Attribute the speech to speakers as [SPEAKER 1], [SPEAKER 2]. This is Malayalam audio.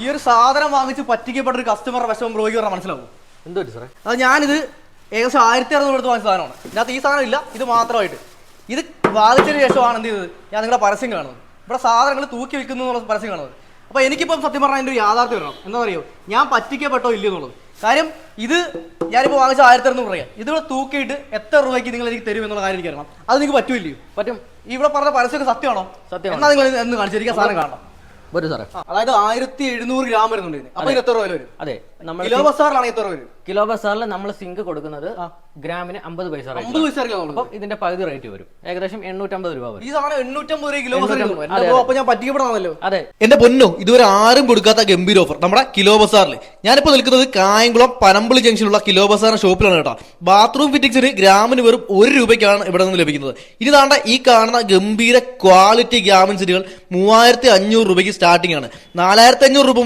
[SPEAKER 1] ഈ ഒരു സാധനം വാങ്ങിച്ച് പറ്റിക്കപ്പെട്ട ഒരു കസ്റ്റമറുടെ വിഷമം ബ്രോയ്ക്ക് പറഞ്ഞാൽ മനസ്സിലാവും.
[SPEAKER 2] എന്തോ സാറേ,
[SPEAKER 1] അത് ഞാനിത് ഏകദേശം 1600 കൊടുത്ത് വാങ്ങിച്ച സാധനമാണ്. ഇതിനകത്ത് ഈ സാധനം ഇല്ല, ഇത് മാത്രമായിട്ട്. ഇത് വാങ്ങിച്ചതിന് ശേഷമാണ് എന്ത് ചെയ്തത്, ഞാൻ നിങ്ങളുടെ പരസ്യം കാണുന്നത്. ഇവിടെ സാധനങ്ങൾ തൂക്കി വിൽക്കുന്നു എന്നുള്ള പരസ്യം കാണുന്നത്. അപ്പോൾ എനിക്കിപ്പം സത്യം പറഞ്ഞാൽ അതിൻ്റെ ഒരു യാഥാർത്ഥ്യം വരണം. എന്താ പറയുക, ഞാൻ പറ്റിക്കപ്പെട്ടോ ഇല്ലയോ എന്നുള്ളത്. കാര്യം ഇത് ഞാനിപ്പോൾ വാങ്ങിച്ച 1600 രൂപ, ഇതിവിടെ തൂക്കിയിട്ട് എത്ര രൂപയ്ക്ക് നിങ്ങൾ എനിക്ക് തരും എന്നുള്ള കാര്യം എനിക്ക് അറിയണം. അത് നിങ്ങൾക്ക് പറ്റുമില്ലയോ?
[SPEAKER 2] പറ്റും.
[SPEAKER 1] ഇവിടെ പറഞ്ഞ പരസ്യമൊക്കെ സത്യമാണോ?
[SPEAKER 2] സത്യം.
[SPEAKER 1] എന്നാൽ നിങ്ങൾ എന്ന് കാണിച്ചിരിക്കുക, സാധനം കാണണം.
[SPEAKER 2] വരും സാറേ.
[SPEAKER 1] അതായത് 1700 ഗ്രാം വരുന്നുണ്ട്. അപ്പൊ ഇത് എത്ര രൂപ വരും?
[SPEAKER 2] അതെ, നമ്മൾ
[SPEAKER 1] കിലോ ബസാറിലാണ് എത്ര വരും?
[SPEAKER 2] കിലോ ബസാറിൽ നമ്മൾ സിങ്ക് കൊടുക്കുന്നത് ഗ്രാമിന് 50 പൈസ.
[SPEAKER 1] 50 പൈസ.
[SPEAKER 2] അപ്പം ഇതിന്റെ പകുതി റേറ്റ് വരും, ഏകദേശം 850 രൂപ വരും.
[SPEAKER 1] ഈ സാധനം 850 രൂപ കിലോ ബസാർ. അപ്പൊ ഞാൻ പറ്റിക്കപ്പെടാമല്ലോ.
[SPEAKER 2] അതെ,
[SPEAKER 3] എന്റെ പൊന്നോ, ഇതുവരെ ആരും കൊടുക്കാത്ത ഗംഭീര ഓഫർ നമ്മുടെ കിലോ ബസാറിൽ. ഞാനിപ്പോ നിൽക്കുന്നത് കായംകുളം പനമ്പള്ളി ജംഗ്ഷനിലുള്ള കിലോ ബസാറിന്റെ ഷോപ്പിലാണ് കേട്ടോ. ബാത്റൂം ഫിറ്റിംഗ്സിന് ഗ്രാമിന് വെറും 1 രൂപയ്ക്കാണ് ഇവിടെ നിന്ന് ലഭിക്കുന്നത്. ഇനി താണ്ട ഈ കാണുന്ന ഗംഭീര ക്വാളിറ്റി ഗ്രാമീൺ സെറ്റുകൾ 3500 രൂപയ്ക്ക് സ്റ്റാർട്ടിംഗ് ആണ്. 4500 രൂപ